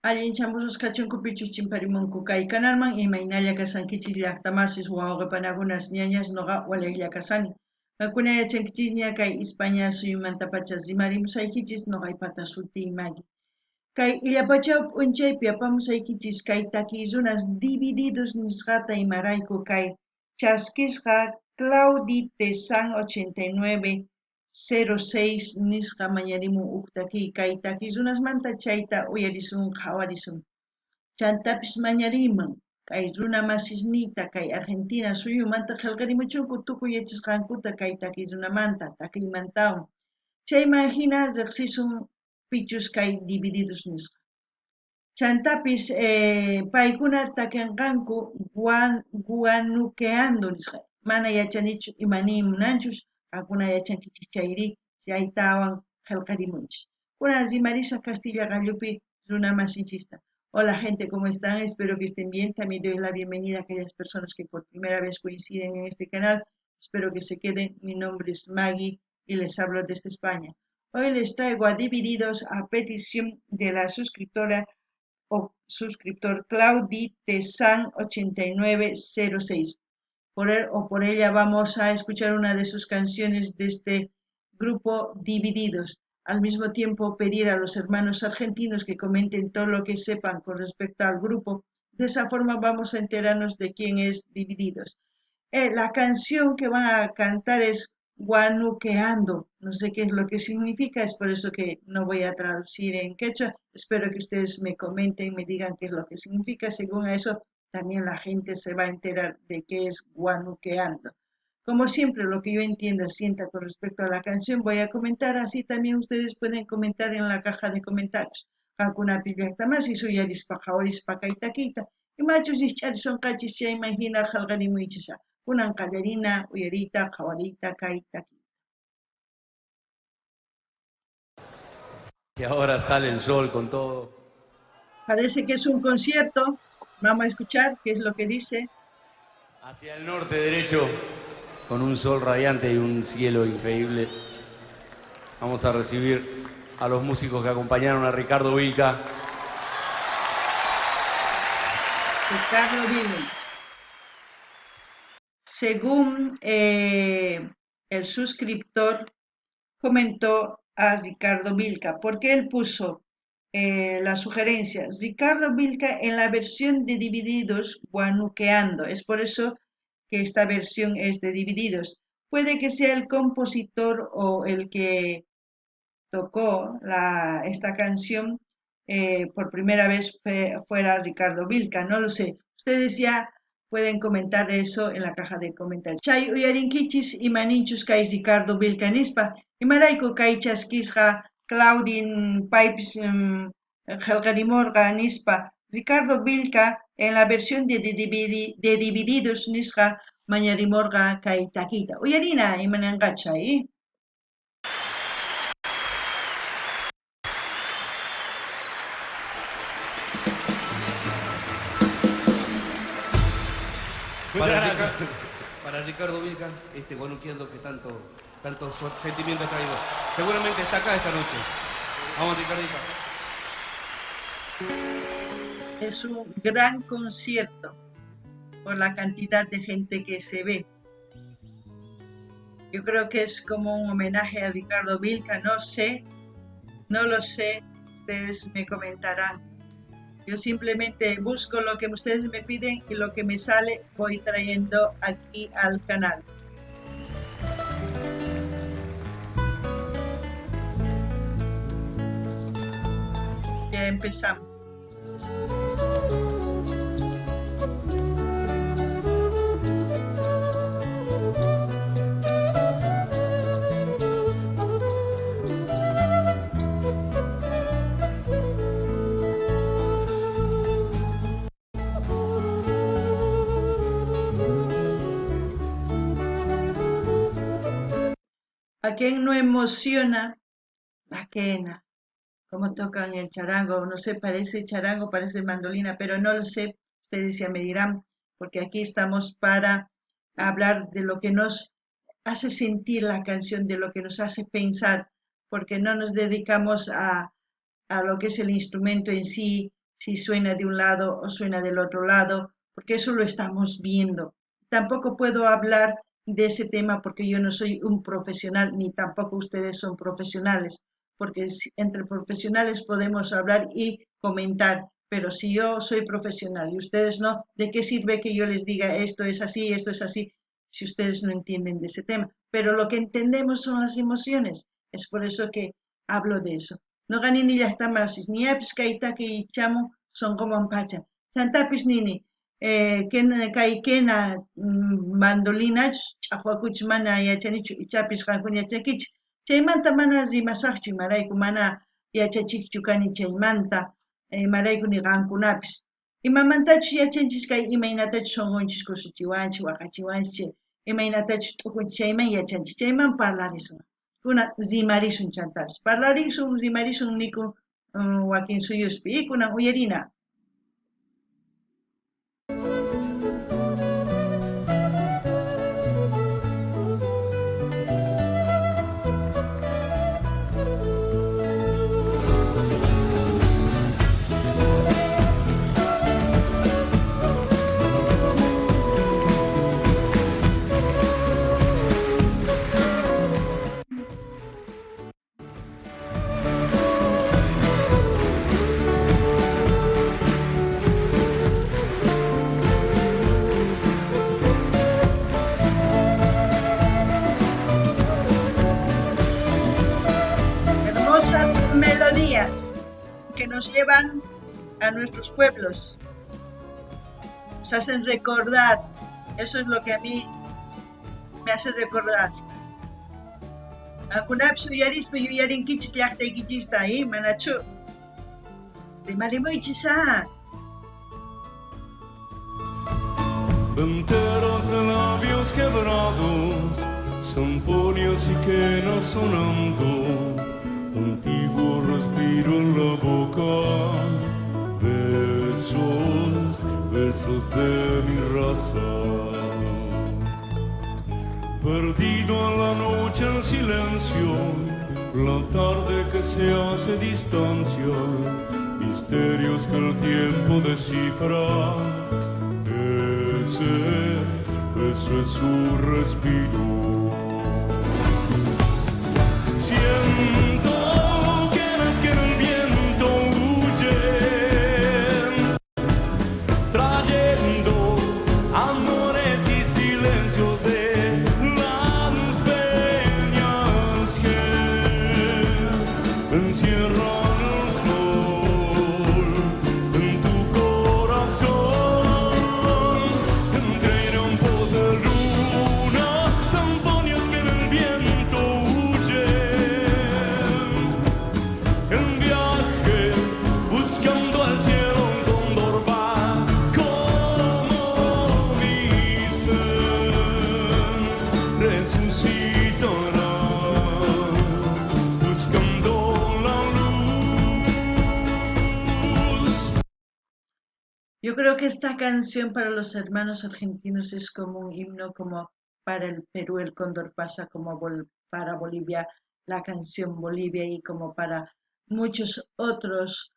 Allin chamusqachunkupichus chimparimunku kay kanalman imaynalla kasankichis llaqtamasis wawqipanakunas ñañas noqa walaylla kasani. Qankuna yachankichis ña kay España suyumantapacha rimarimusaykichis noqaypata sutiymaki. Kay illapachaw p'unchaypi apamusaykichis kay takiy divididos nisqata imarayku kay chaskisqa Claudi Tesan 8906 nisqa mañarimun takiy kay takiy runasmanta chayta uyarisun qhawarisun. Chantapis mañariman kay runa masisniyta kay Argentina suyumanta qillqarimuchunku tukuyachisqankuta kay takiy runamanta takiymantawan. Chayman hina riqsisun pichus kay divididos nisqa. Chantapis paykuna takinqanku guanukeando nisqa. Mana yachanichu imani munanchus, qankuna yachankichis chayri chaytawan qillqarimunchis. Kuna rimarisa Castilla gallupi runa masinchista. Hola gente, ¿cómo están? Espero que estén bien. También doy la bienvenida a aquellas personas que por primera vez coinciden en este canal. Espero que se queden. Mi nombre es Maggie y les hablo desde España. Hoy les traigo a Divididos a petición de la suscriptora o suscriptor Claudi Tesan 8906. Por él o por ella vamos a escuchar una de sus canciones de este grupo Divididos. Al mismo tiempo pedir a los hermanos argentinos que comenten todo lo que sepan con respecto al grupo. De esa forma vamos a enterarnos de quién es Divididos. La canción que van a cantar es Guanuqueando. No sé qué es lo que significa, es por eso que no voy a traducir en quechua. Espero que ustedes me comenten, me digan qué es lo que significa. Según eso, también la gente se va a enterar de qué es Guanuqueando. Como siempre, lo que yo entienda, sienta con respecto a la canción, voy a comentar. Así también ustedes pueden comentar en la caja de comentarios. Hakuna pillasta más y suyarispa jaorispa kaitaquita. Y machos y charis son cachis ya imagina jalgani muichisa. Kunan qallarina, uyarita, qawarita, kaitaki. Y ahora sale el sol con todo. Parece que es un concierto. Vamos a escuchar qué es lo que dice. Hacia el norte derecho, con un sol radiante y un cielo increíble. Vamos a recibir a los músicos que acompañaron a Ricardo Vilca. Ricardo Vilca. Según el suscriptor comentó a Ricardo Vilca, porque él puso las sugerencias. Ricardo Vilca en la versión de Divididos, Guanuqueando. Es por eso que esta versión es de Divididos. Puede que sea el compositor o el que tocó esta canción por primera vez fuera Ricardo Vilca, no lo sé. Ustedes ya pueden comentar eso en la caja de comentarios. Chay uyarinkichis imaninchus kay Ricardo Vilca nispa, imarayku kay chaskisqa Claudine Pipes Helgarimorga nispa, Ricardo Vilca en la versión de Divididos nisqa mañarimorga kay taquita. Uyarina imananqachay. Para Ricardo Vilca, este guanuqueando que tanto sentimiento ha traído. Seguramente está acá esta noche. Vamos, Ricardito. Es un gran concierto por la cantidad de gente que se ve. Yo creo que es como un homenaje a Ricardo Vilca, no lo sé, ustedes me comentarán. Yo simplemente busco lo que ustedes me piden y lo que me sale voy trayendo aquí al canal. Ya empezamos. ¿A quién no emociona la quena? Cómo tocan el charango, no sé, parece charango, parece mandolina, pero no lo sé, ustedes ya me dirán, porque aquí estamos para hablar de lo que nos hace sentir la canción, de lo que nos hace pensar, porque no nos dedicamos a lo que es el instrumento en sí, si suena de un lado o suena del otro lado, porque eso lo estamos viendo. Tampoco puedo hablar de ese tema porque yo no soy un profesional, ni tampoco ustedes son profesionales, porque entre profesionales podemos hablar y comentar, pero si yo soy profesional y ustedes no, ¿de qué sirve que yo les diga esto es así, si ustedes no entienden de ese tema? Pero lo que entendemos son las emociones, es por eso que hablo de eso. No gané ni las tamas, ni apis kaita que chamo son como un pacha. Santapis nini, kena mandolina ch'aqwakuchis mana yachanichu ichapis qankuna yachakichis. Chaymanta mana rimasaqchu imarayku mana yachachiqchu kani chaymanta imarayku niqankunapis. Imamantachus yachanchis kay imaynatachus shunqunchis kusichiwanchis waqachiwanchis imaynatachus t'ukunchis chayman yachanchis chayman parlarisun. Kuna rimarisun chantapis. Parlarisun rimarisun niku wakin suyuspi y kunan uyarina. Hermosas melodías que nos llevan a nuestros pueblos, nos hacen recordar, eso es lo que a mí me hace recordar. Akunapis uyarispa yuyarinkichis llaqtaykichista manachu rimarimuychisa. Enteros de labios quebrados, zamponios y quenas sonando, antiguo respiro en la boca, besos, besos de mi raza. Perdido en la noche en silencio, la tarde que se hace distancia, misterios que el tiempo descifra. Eso es su respiro. Siento que en el viento huyen, trayendo amores y silencios de las peñas que encierran el sol en tu corazón. Yo creo que esta canción para los hermanos argentinos es como un himno, como para el Perú el cóndor pasa, como para Bolivia la canción Bolivia y como para muchos otros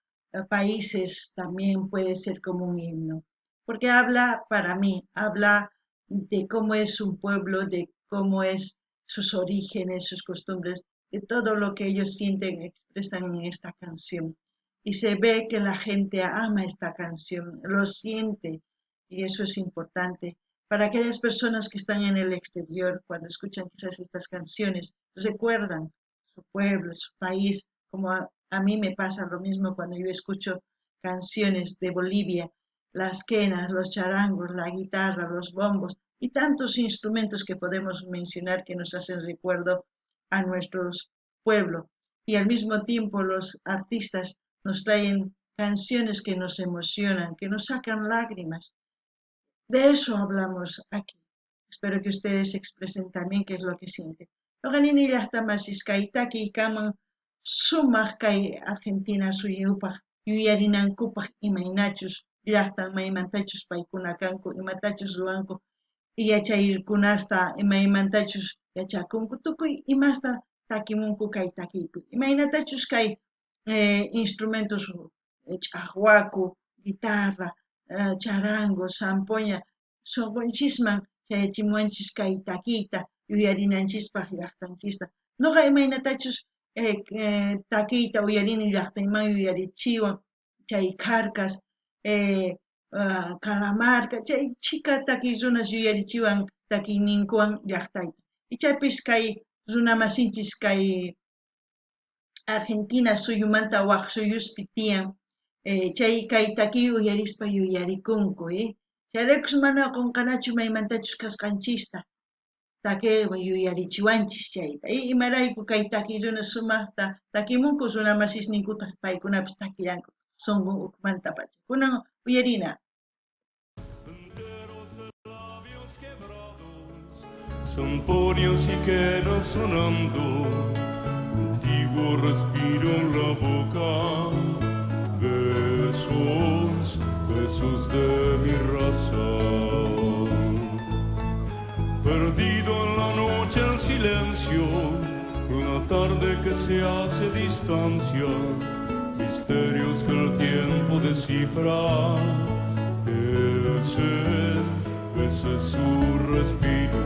países también puede ser como un himno. Porque habla, para mí, habla de cómo es un pueblo, de cómo es sus orígenes, sus costumbres, de todo lo que ellos sienten, expresan en esta canción. Y se ve que la gente ama esta canción, lo siente, y eso es importante. Para aquellas personas que están en el exterior, cuando escuchan quizás estas canciones, recuerdan su pueblo, su país, como a mí me pasa lo mismo cuando yo escucho canciones de Bolivia, las quenas, los charangos, la guitarra, los bombos y tantos instrumentos que podemos mencionar que nos hacen recuerdo a nuestros pueblos. Y al mismo tiempo los artistas nos traen canciones que nos emocionan, que nos sacan lágrimas. De eso hablamos aquí. Espero que ustedes expresen también qué es lo que sienten. Loganini llaqtamasís kaytaki kaman sumaq kay Argentina suyupaq yuyarinankupaq imaynachus llaqtan maymantachus paykuna kanku imatachus ruwanku yachaykunasta imaymantachus yachakunku tukuy imasta takimunku kay takipi imaynatachus kay instrumentos ch'aqwaku, guitarra, charango, zampoña, sunqunchisman chayachimuwanchis kay takiyta yuyarinanchispaq llaqtanchista. Nuqa imaynatachus takiyta uyarini llaqtayman yuyarichiwan, chay Carcas, Calamarca, chay chika takiy runas yuyarichiwan takiyninkuwan llaqtayta. Ichapis kay runa masinchis kay Argentina suyumanta waq suyuspi tiyan, chay kay takiy uyarispa yuyarikunku, chayraykus mana qunqanachu maymantachus kasqanchista takiwan yuyarichiwanchis chayta. Imarayku kay takiy runa sumaqta takimunku runa masisninkutaq paykunapis takillanku sunqun ukmanta pacha. Kunan uyarina. Zamponios y quedas sonando, antiguo respiro en la boca, besos, besos de mi raza. Perdido en la noche el silencio, la tarde que se hace distancia, misterios que el tiempo descifra, ese es su respiro.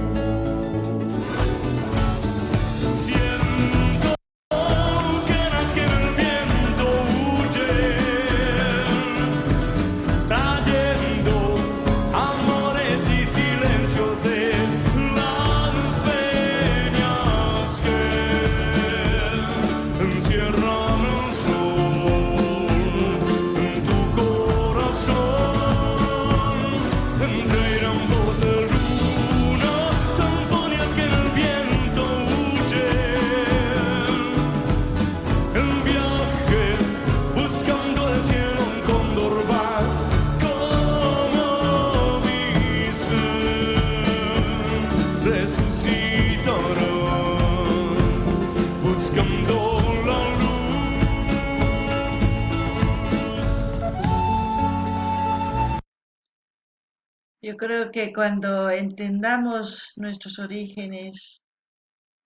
Yo creo que cuando entendamos nuestros orígenes,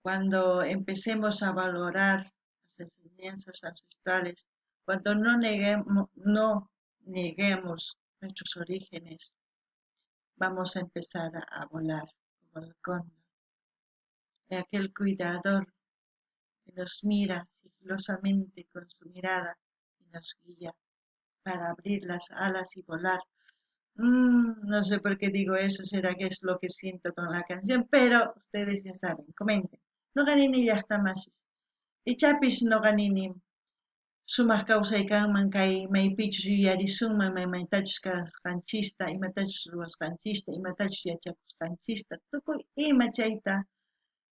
cuando empecemos a valorar las enseñanzas ancestrales, cuando no neguemos nuestros orígenes, vamos a empezar a volar como el cóndor. Aquel cuidador que nos mira sigilosamente con su mirada y nos guía para abrir las alas y volar. No sé por qué digo eso, será que es lo que siento con la canción, pero ustedes ya saben, comenten. No ganini llaqtamasis. Ichapis no ganini sumaq kawsaykanman kay maypichus yuyarisunman maymaytachus kasqanchista, imatachus ruwasqanchista, imatachus yachakusqanchista, tukuy ima chayta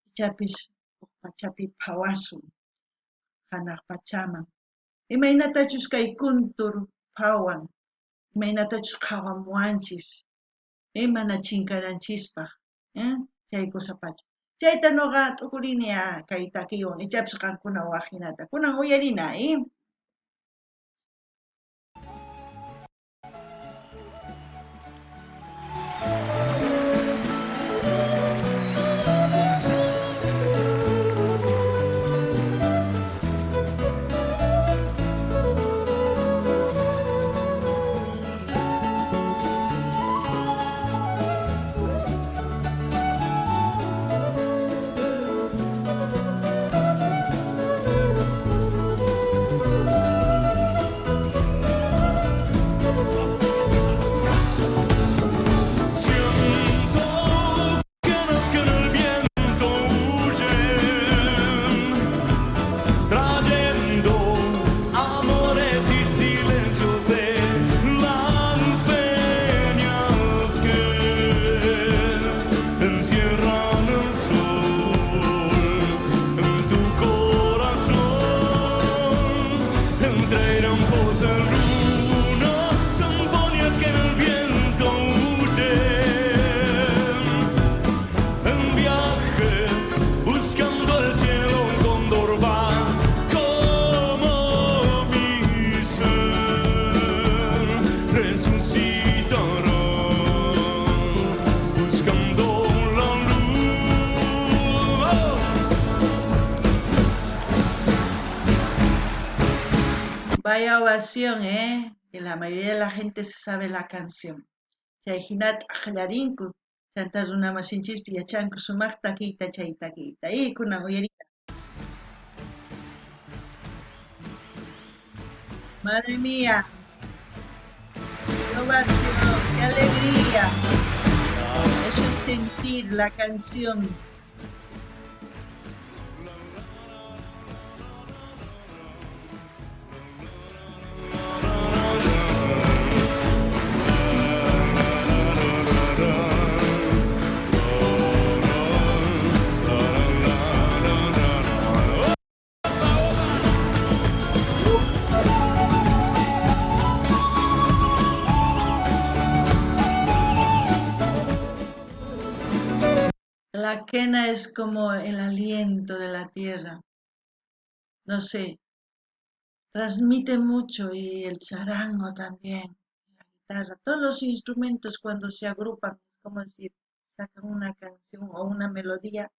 ichapis pachapi phawasun hanaq pachaman. Imaynatachus kay kuntur phawan, imaynatachus qhawamuwanchis, mana chinkaranchispaq, chay kusapacha. Chayta nuqa t'ukurini kay takiywan, ichapis qankuna waqinata. Kunan uyarina, Vaya ovación, que la mayoría de la gente se sabe la canción. Chayhinata aqllarinku, chanta runamasinchikpi yachanku sumaq takiyta chay takiyta. Kunan uyariyta. Madre mía, qué ovación, qué alegría. Eso es sentir la canción. La quena es como el aliento de la tierra. No sé, transmite mucho y el charango también, la guitarra, todos los instrumentos cuando se agrupan, es como decir, sacan una canción o una melodía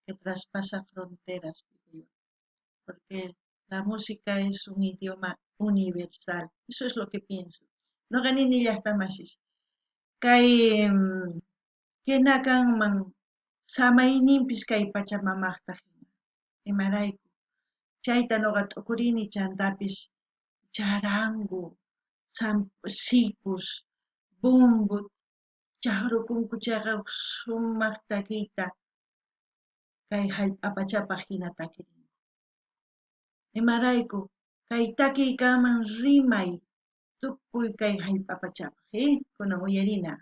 que traspasa fronteras, digo yo, porque la música es un idioma universal. Eso es lo que pienso. No gané ni ya está más. Kay kenakanman samayninpis kay pachamamaqta hina. Imarayku. Chayta ñuqa t'ukurini chantapis charango, sikus, bumbu, chaqrukunku chayqa sumaq takiyta kay apachapaq hina takirin. Imarayku kay takiykaman rimay tukuy kay apachapaq, kunan uyarina.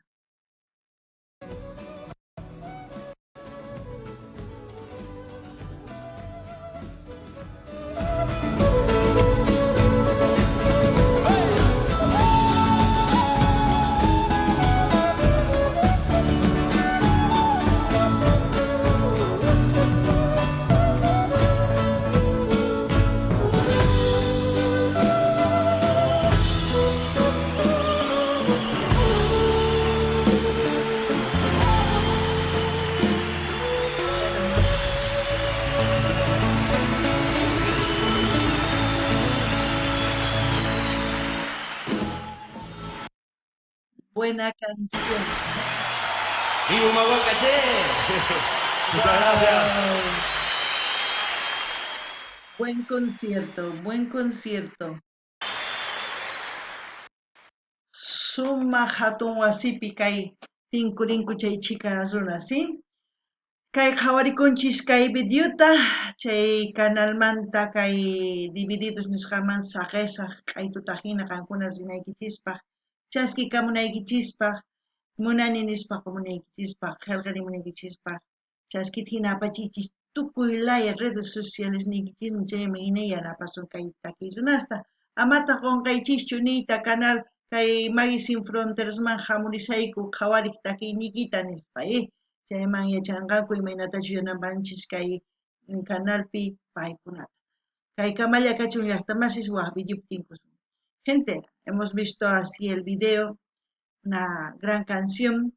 Buena canción. ¡Viva Humahuacaché! Muchas gracias. Buen concierto, buen concierto. Suma hatun wasipi kay tinkurinku chay chika runa, ¿sí? Kay qhawarikunchis kay videota, chay canalmanta kay Divididos nisqaman saqesaq q'aytutahina qankuna rinaykichispaq, chaskikamunaykichispaq, munani nispaq munaykichispaq, qillqarimunaykichispaq, chaskita hina apachichis tukuy laya redes sociales niykichismi chaymi hina yanapasun kay takiy runasta. Amataq qunqaychischu niyta canal kay Maggie Sin Frontierasman hamurisayku qhawariq takiyniykita nispa, chayman yachanqaku imaynatachu yanapanchis kay canalpi paykunata. Kay kamalla kachun llaqtamasis waq videopi tinkusun. Gente, hemos visto así el video, una gran canción.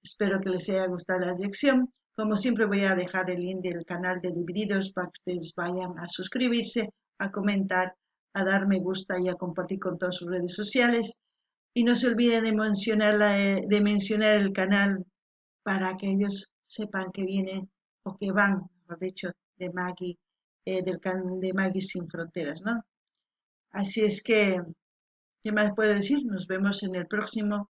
Espero que les haya gustado la dirección. Como siempre voy a dejar el link del canal de Divididos para que ustedes vayan a suscribirse, a comentar, a dar me gusta y a compartir con todas sus redes sociales. Y no se olviden de mencionar el canal para que ellos sepan que viene o que van, mejor dicho, de Maggie, de Maggie Sin Fronteras, ¿no? Así es que, ¿qué más puedo decir? Nos vemos en el próximo